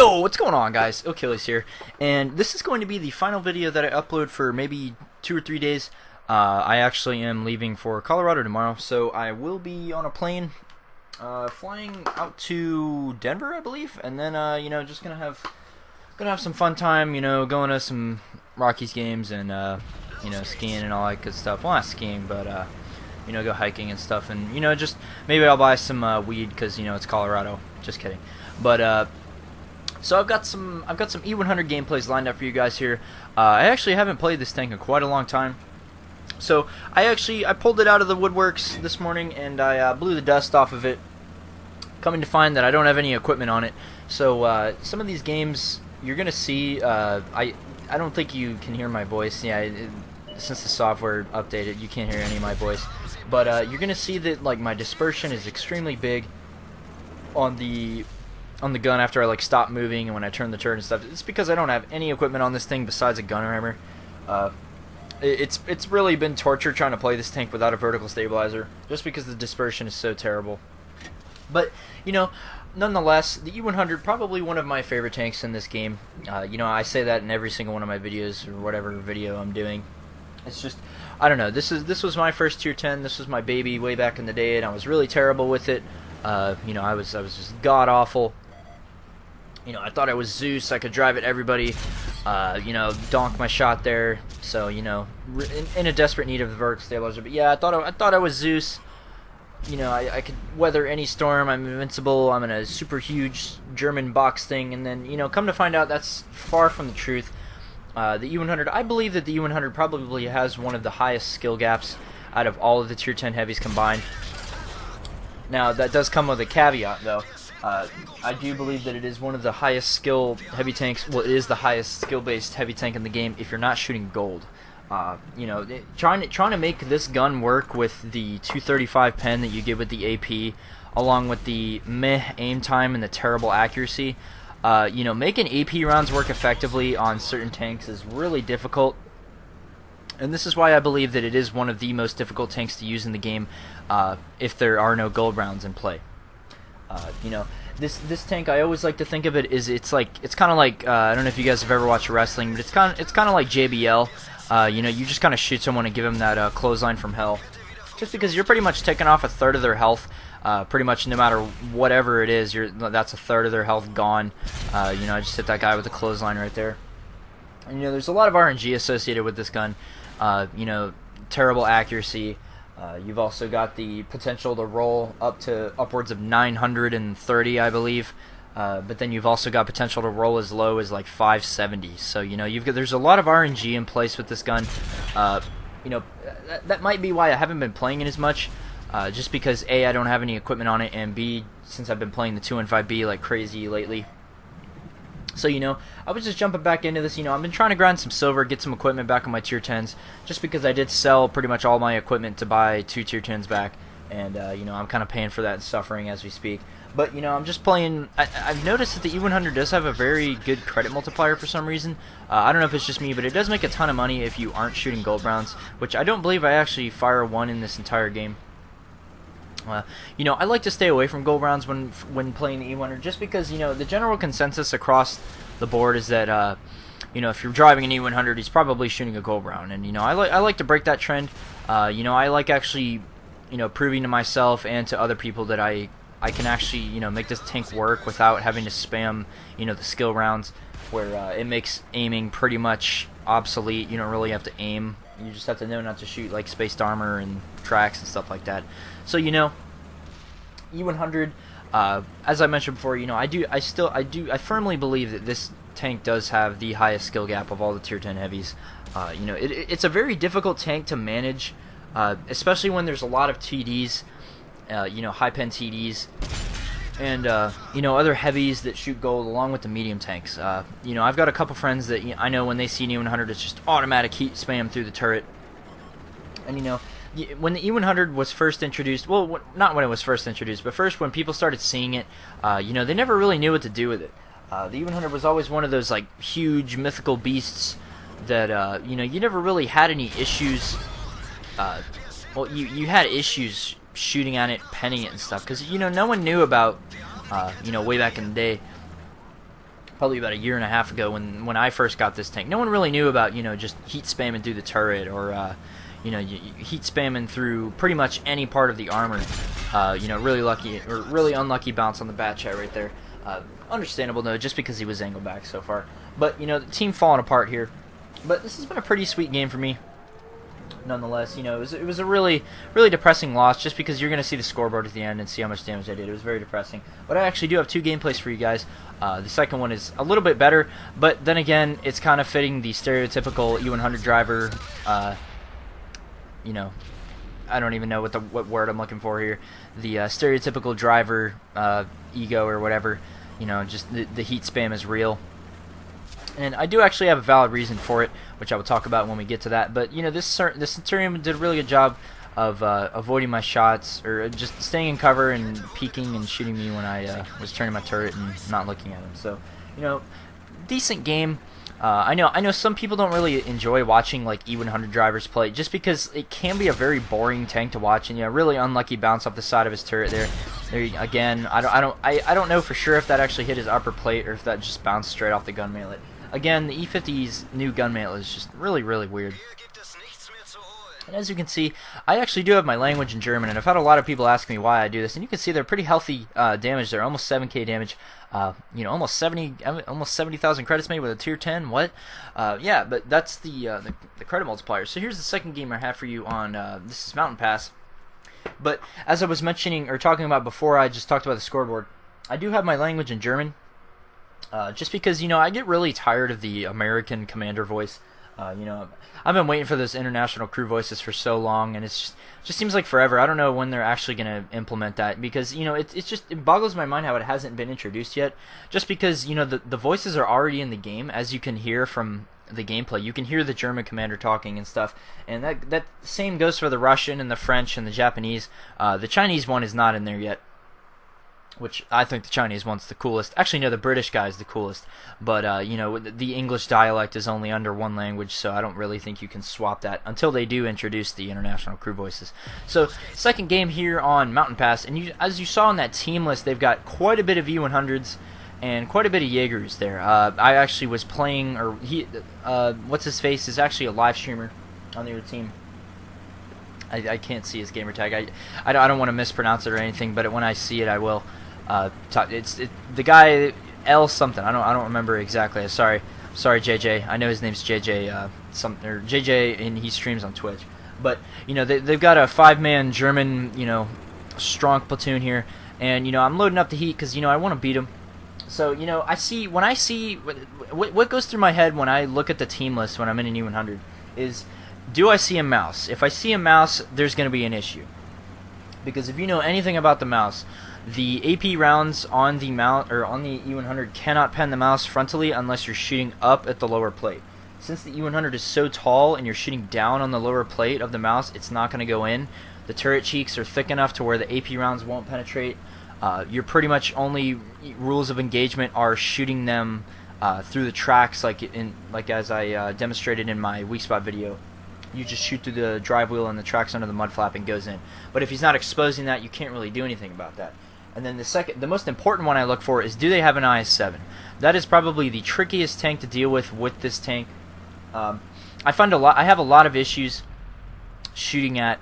Yo, what's going on, guys? Achilles here, and this is going to be the final video that I upload for maybe 2 or 3 days. I actually am leaving for Colorado tomorrow, so I will be on a plane flying out to Denver, I believe, and then just gonna have some fun time, going to some Rockies games and skiing and all that good stuff. Well, not skiing, but go hiking and stuff, and just maybe I'll buy some weed because it's Colorado. Just kidding, but so I've got some E-100 gameplays lined up for you guys here. I actually haven't played this tank in quite a long time, so I pulled it out of the woodworks this morning and I blew the dust off of it, coming to find that I don't have any equipment on it. So some of these games you're gonna see, I don't think you can hear my voice. Yeah, since the software updated, you can't hear any of my voice. But you're gonna see that my dispersion is extremely big on the gun after I stop moving and when I turn the turret and stuff. It's because I don't have any equipment on this thing besides a gun rammer. It's really been torture trying to play this tank without a vertical stabilizer, just because the dispersion is so terrible. But nonetheless, the E-100, probably one of my favorite tanks in this game. I say that in every single one of my videos or whatever video I'm doing. It's just, I don't know. This was my first tier 10. This was my baby way back in the day, and I was really terrible with it. I was just god awful. I thought I was Zeus. I could drive at everybody. Donk my shot there. So in a desperate need of the vertical stabilizer. But yeah, I thought I was Zeus. I could weather any storm. I'm invincible. I'm in a super huge German box thing. And then come to find out that's far from the truth. The E-100. I believe that the E-100 probably has one of the highest skill gaps out of all of the tier 10 heavies combined. Now that does come with a caveat, though. I do believe that it is one of the highest skill heavy tanks. Well, it is the highest skill-based heavy tank in the game if you're not shooting gold. Trying to make this gun work with the 235 pen that you get with the AP, along with the meh aim time and the terrible accuracy. Making AP rounds work effectively on certain tanks is really difficult. And this is why I believe that it is one of the most difficult tanks to use in the game if there are no gold rounds in play. This tank, I always like to think of it is it's kind of like I don't know if you guys have ever watched wrestling, but it's kind of like JBL. You just kind of shoot someone and give them that clothesline from hell, just because you're pretty much taking off a third of their health. Pretty much no matter whatever it is, that's a third of their health gone. I just hit that guy with a clothesline right there. And there's a lot of RNG associated with this gun. Terrible accuracy. You've also got the potential to roll up to upwards of 930, I believe. But then you've also got potential to roll as low as 570. So there's a lot of RNG in place with this gun. That might be why I haven't been playing it as much. Just because A, I don't have any equipment on it, and B, since I've been playing the 215B like crazy lately. So I was just jumping back into this. I've been trying to grind some silver, get some equipment back on my tier 10s, just because I did sell pretty much all my equipment to buy 2 tier 10s back, and I'm kind of paying for that and suffering as we speak. But I'm just playing. I've noticed that the E-100 does have a very good credit multiplier for some reason. I don't know if it's just me, but it does make a ton of money if you aren't shooting gold rounds, which I don't believe I actually fire one in this entire game. I like to stay away from gold rounds when playing the E-100, just because the general consensus across the board is that if you're driving an E-100, he's probably shooting a gold round, and I like to break that trend. I like actually proving to myself and to other people that I can actually make this tank work without having to spam the skill rounds, where it makes aiming pretty much obsolete. You don't really have to aim. You just have to know not to shoot like spaced armor and tracks and stuff like that. So E-100, as I mentioned before, I firmly believe that this tank does have the highest skill gap of all the tier 10 heavies. It's a very difficult tank to manage, especially when there's a lot of TDs, high pen TDs, and other heavies that shoot gold along with the medium tanks. I've got a couple friends that I know when they see an E-100, it's just automatic heat spam through the turret. And when the E-100 was first introduced, well, not when it was first introduced, but first when people started seeing it, they never really knew what to do with it. The E-100 was always one of those huge mythical beasts that you never really had any issues. Well, you had issues shooting at it, penning it and stuff, because no one knew about way back in the day probably about a year and a half ago when I first got this tank. No one really knew about, just heat spamming through the turret, or heat spamming through pretty much any part of the armor. Really lucky or really unlucky bounce on the bat chat right there. Understandable though, just because he was angled back so far. But the team falling apart here. But this has been a pretty sweet game for me. Nonetheless, it was a really depressing loss, just because you're going to see the scoreboard at the end and see how much damage I did. It was very depressing. But I actually do have 2 gameplays for you guys. The second one is a little bit better, but then again, it's kind of fitting the stereotypical E-100 driver. I don't even know what word I'm looking for here. The stereotypical driver ego or whatever. Just the heat spam is real. And I do actually have a valid reason for it, which I will talk about when we get to that. But this Centurion did a really good job of avoiding my shots, or just staying in cover and peeking and shooting me when I was turning my turret and not looking at him. So, decent game. I know some people don't really enjoy watching like E-100 drivers play, just because it can be a very boring tank to watch. And really unlucky bounce off the side of his turret there. Again, I don't know for sure if that actually hit his upper plate or if that just bounced straight off the gun mallet. Again, the E50's new gun mallet is just really weird. And as you can see, I actually do have my language in German, and I've had a lot of people ask me why I do this. And you can see they're pretty healthy damage there, almost 7k damage. Almost 70,000 credits made with a tier 10. What? Yeah, but that's the credit multiplier. So here's the second game I have for you on this is Mountain Pass. But as I was mentioning or talking about before, I just talked about the scoreboard. I do have my language in German. Just because, I get really tired of the American commander voice. I've been waiting for those international crew voices for so long, and just seems like forever. I don't know when they're actually going to implement that, because, it boggles my mind how it hasn't been introduced yet. Just because, the voices are already in the game, as you can hear from the gameplay. You can hear the German commander talking and stuff, and that same goes for the Russian and the French and the Japanese. The Chinese one is not in there yet, which I think the Chinese one's the coolest. Actually, no, the British guy is the coolest. But, the English dialect is only under one language, so I don't really think you can swap that until they do introduce the international crew voices. So, second game here on Mountain Pass, and as you saw on that team list, they've got quite a bit of E-100s and quite a bit of Jaegers there. I actually was playing, or what's-his-face is actually a live streamer on the other team. I can't see his gamer tag. I don't want to mispronounce it or anything, but when I see it, I will. It's the guy L something. I don't remember exactly. Sorry, JJ. I know his name's JJ something, or JJ, and he streams on Twitch. But they've got a 5-man German strong platoon here, and I'm loading up the heat because I want to beat him. So I see what goes through my head when I look at the team list when I'm in an E-100 is, do I see a mouse? If I see a mouse, there's going to be an issue. Because if you know anything about the mouse, the AP rounds on the mount or on the E-100 cannot pen the mouse frontally unless you're shooting up at the lower plate. Since the E-100 is so tall and you're shooting down on the lower plate of the mouse, it's not going to go in. The turret cheeks are thick enough to where the AP rounds won't penetrate. Your pretty much only rules of engagement are shooting them through the tracks, like as I demonstrated in my weak spot video. You just shoot through the drive wheel and the tracks under the mud flap and goes in. But if he's not exposing that, you can't really do anything about that. And then the most important one I look for is, do they have an IS-7? That is probably the trickiest tank to deal with this tank. I have a lot of issues shooting at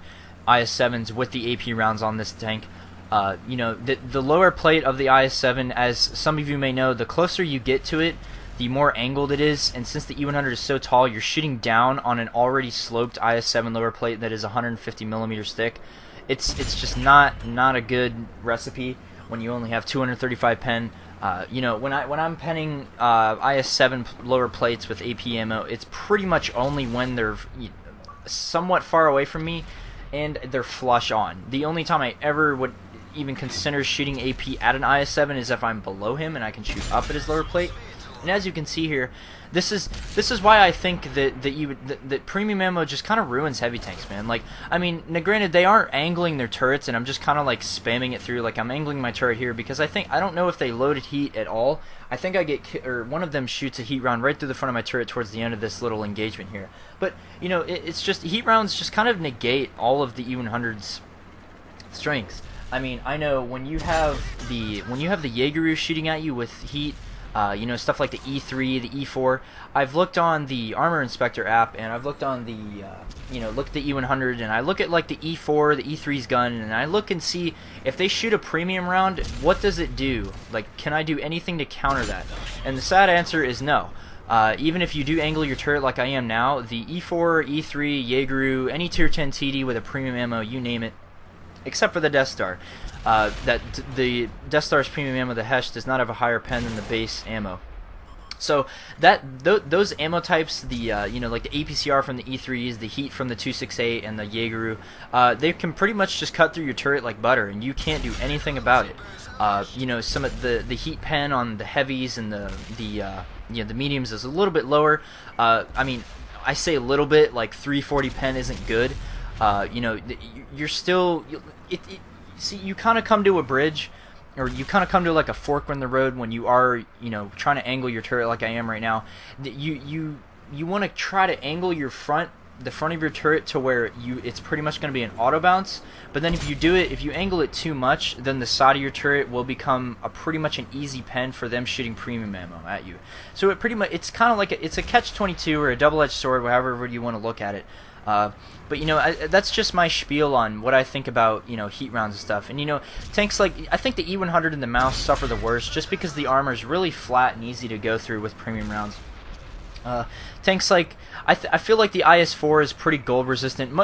IS-7s with the AP rounds on this tank. The lower plate of the IS-7, as some of you may know, the closer you get to it, the more angled it is, and since the E-100 is so tall, you're shooting down on an already sloped IS-7 lower plate that is 150 millimeters thick. It's just not a good recipe when you only have 235 pen. When I'm penning IS-7 lower plates with AP ammo, it's pretty much only when they're somewhat far away from me and they're flush on. The only time I ever would even consider shooting AP at an IS-7 is if I'm below him and I can shoot up at his lower plate. And as you can see here, this is why I think that premium ammo just kind of ruins heavy tanks, man. Like, I mean, now granted, they aren't angling their turrets, and I'm just kind of like spamming it through. Like, I'm angling my turret here because I don't know if they loaded heat at all. I think one of them shoots a heat round right through the front of my turret towards the end of this little engagement here. But it's just heat rounds just kind of negate all of the E-100's strengths. I mean, I know when you have the Jaeger shooting at you with heat. You know, stuff like the E3, the E4. I've looked on the Armor Inspector app, and I've looked on the, you know, look at the E-100, and I look at like the E4, the E3's gun, and I look and see if they shoot a premium round, what does it do? Like, can I do anything to counter that? And the sad answer is no. Even if you do angle your turret like I am now, the E4, E3, Jaeger, any tier 10 TD with a premium ammo, you name it, except for the Death Star. The Death Star's premium ammo, the Hesh, does not have a higher pen than the base ammo. So those ammo types, the you know, like the APCR from the E3s, the Heat from the 268, and the Jaeger, they can pretty much just cut through your turret like butter, and you can't do anything about it. You know, some of the Heat pen on the heavies and the you know, the mediums is a little bit lower. I mean, I say a little bit, like 340 pen isn't good. You know, you're still see, you kind of come to a bridge, or you kind of come to like a fork in the road when you are, you know, trying to angle your turret like I am right now. You want to try to angle your the front of your turret to where it's pretty much going to be an auto bounce. But then if you angle it too much, then the side of your turret will become pretty much an easy pen for them shooting premium ammo at you. So it's kind of like it's a catch-22 or a double-edged sword, however you want to look at it. But you know, that's just my spiel on what I think about, you know, heat rounds and stuff. And you know, tanks like, I think the E-100 and the Mouse suffer the worst just because the armor is really flat and easy to go through with premium rounds. Tanks like, I feel like the IS-4 is pretty gold resistant.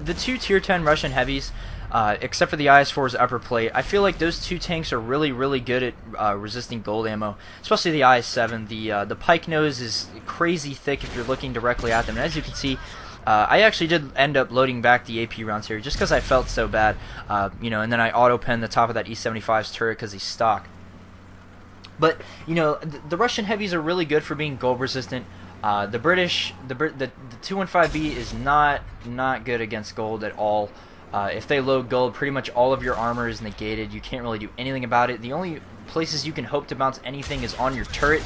The two tier 10 Russian heavies, except for the IS-4's upper plate, I feel like those two tanks are really good at resisting gold ammo, especially the IS-7. The pike nose is crazy thick if you're looking directly at them, and as you can see, I actually did end up loading back the AP rounds here just because I felt so bad, you know, and then I auto-penned the top of that E-75's turret because he's stock. But, you know, the Russian heavies are really good for being gold resistant. The British, the 215B is not good against gold at all. If they load gold, pretty much all of your armor is negated. You can't really do anything about it. The only places you can hope to bounce anything is on your turret,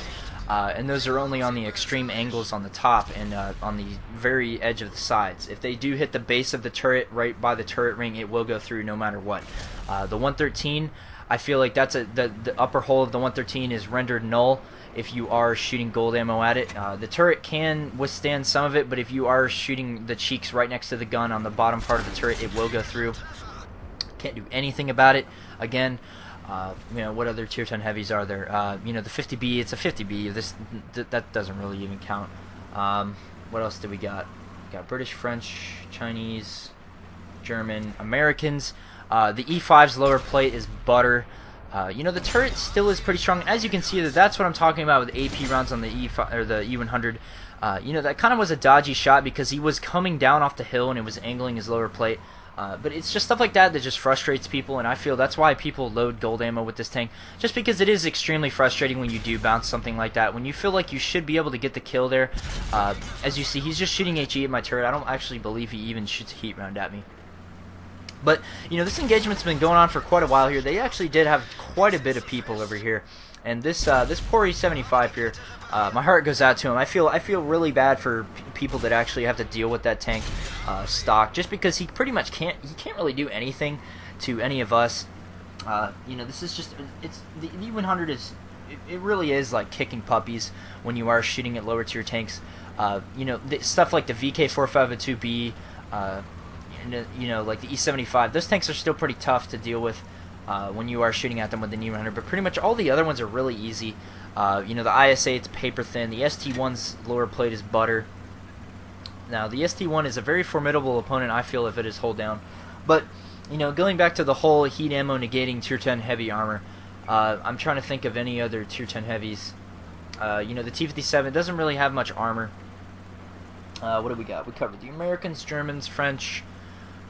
and those are only on the extreme angles on the top and on the very edge of the sides. If they do hit the base of the turret right by the turret ring, it will go through no matter what. The 113, I feel like that's the upper hole of the 113 is rendered null if you are shooting gold ammo at it. The turret can withstand some of it, but if you are shooting the cheeks right next to the gun on the bottom part of the turret, it will go through. Can't do anything about it. Again, you know, what other tier 10 heavies are there? You know, the 50B, it's a 50B. That doesn't really even count. What else do we got? We got British, French, Chinese, German, Americans. The E5's lower plate is butter. You know, the turret still is pretty strong. As you can see, that's what I'm talking about with AP rounds on the E5 or the E100. You know, that kind of was a dodgy shot because he was coming down off the hill and it was angling his lower plate. But it's just stuff like that just frustrates people, and I feel that's why people load gold ammo with this tank, just because it is extremely frustrating when you do bounce something like that, when you feel like you should be able to get the kill there. As you see, he's just shooting HE at my turret. I don't actually believe he even shoots a heat round at me. But, you know, this engagement's been going on for quite a while here. They actually did have quite a bit of people over here. And this poor E75 here, my heart goes out to him. I feel really bad for people that actually have to deal with that tank stock, just because he pretty much can't really do anything to any of us. You know, this is just, the E100 is, it really is like kicking puppies when you are shooting at lower tier tanks. You know, stuff like the VK452B, you know, like the E75, those tanks are still pretty tough to deal with when you are shooting at them with the E-100, but pretty much all the other ones are really easy. You know, the IS-8's paper thin, the ST-1's lower plate is butter. Now, the ST-1 is a very formidable opponent, I feel, if it is hold down. But, you know, going back to the whole heat ammo negating tier 10 heavy armor, I'm trying to think of any other tier 10 heavies. You know, the T-57 doesn't really have much armor. What do we got? We covered the Americans, Germans, French,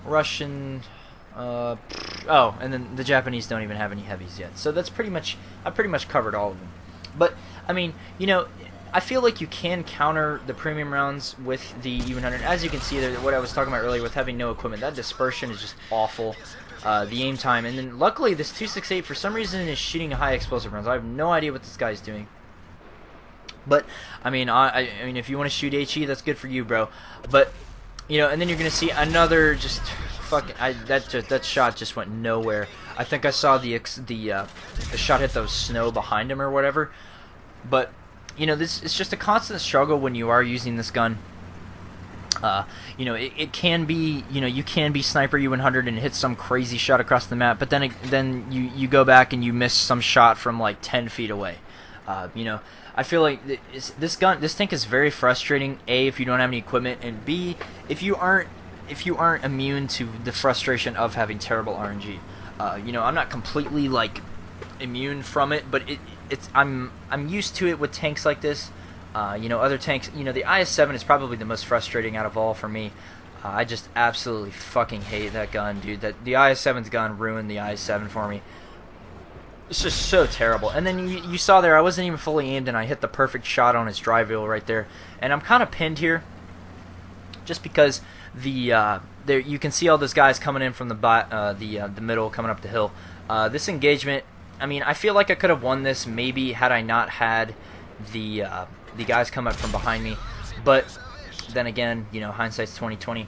Russian, oh, and then the Japanese don't even have any heavies yet. So that's pretty much, I pretty much covered all of them. But, I mean, you know, I feel like you can counter the premium rounds with the E-100. As you can see there, what I was talking about earlier with having no equipment, that dispersion is just awful. The aim time, and then luckily this 268 for some reason is shooting high explosive rounds. I have no idea what this guy's doing. But, I mean, I mean, if you want to shoot HE, that's good for you, bro. But, you know, and then you're going to see another just fucking, that shot just went nowhere. I think I saw the shot hit the snow behind him or whatever. But you know, this it's just a constant struggle when you are using this gun. You know, it can be, you know, you can be sniper U-100 and hit some crazy shot across the map, but then you go back and you miss some shot from like 10 feet away. You know, I feel like this tank is very frustrating. A, if you don't have any equipment, and B, if you aren't immune to the frustration of having terrible RNG. You know, I'm not completely like immune from it, but I'm used to it with tanks like this. You know, other tanks, you know, the IS-7 is probably the most frustrating out of all for me. I just absolutely fucking hate that gun, dude. The IS-7's gun ruined the IS-7 for me. It's just so terrible. And then you saw there, I wasn't even fully aimed, and I hit the perfect shot on his drive wheel right there. And I'm kind of pinned here, just because there you can see all those guys coming in from the middle, coming up the hill. This engagement, I mean, I feel like I could have won this maybe had I not had the guys come up from behind me, but then again, you know, hindsight's 20/20.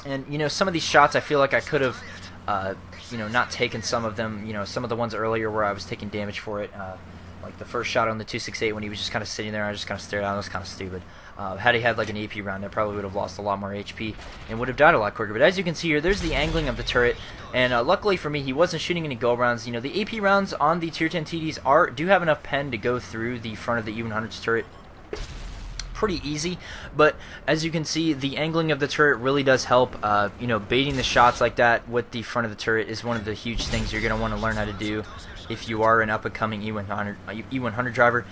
And you know, some of these shots I feel like I could have, you know, not taken some of them. You know, some of the ones earlier where I was taking damage for it, like the first shot on the 268 when he was just kind of sitting there, I just kind of stared at him. It was kind of stupid. Had he had like an AP round, I probably would have lost a lot more HP and would have died a lot quicker. But as you can see here, there's the angling of the turret, and luckily for me, he wasn't shooting any go rounds. You know, the AP rounds on the tier 10 TDs do have enough pen to go through the front of the E-100's turret pretty easy, but as you can see, the angling of the turret really does help. You know, baiting the shots like that with the front of the turret is one of the huge things you're going to want to learn how to do if you are an up-and-coming E-100 driver.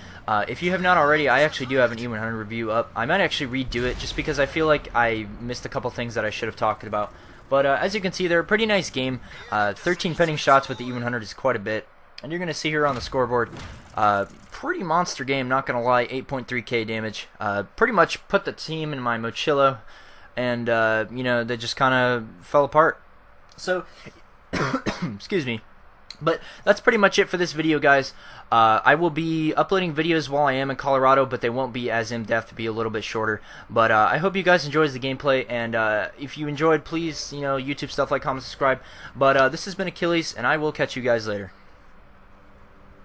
If you have not already, I actually do have an E-100 review up. I might actually redo it just because I feel like I missed a couple things that I should have talked about. But as you can see, they're a pretty nice game. 13 penning shots with the E-100 is quite a bit. And you're going to see here on the scoreboard, pretty monster game, not going to lie, 8.3k damage. Pretty much put the team in my mochillo, and, you know, they just kind of fell apart. So, excuse me. But that's pretty much it for this video, guys. I will be uploading videos while I am in Colorado, but they won't be as in-depth, be a little bit shorter. But I hope you guys enjoyed the gameplay, and if you enjoyed, please, you know, YouTube stuff, like, comment, subscribe. But this has been Achilles, and I will catch you guys later.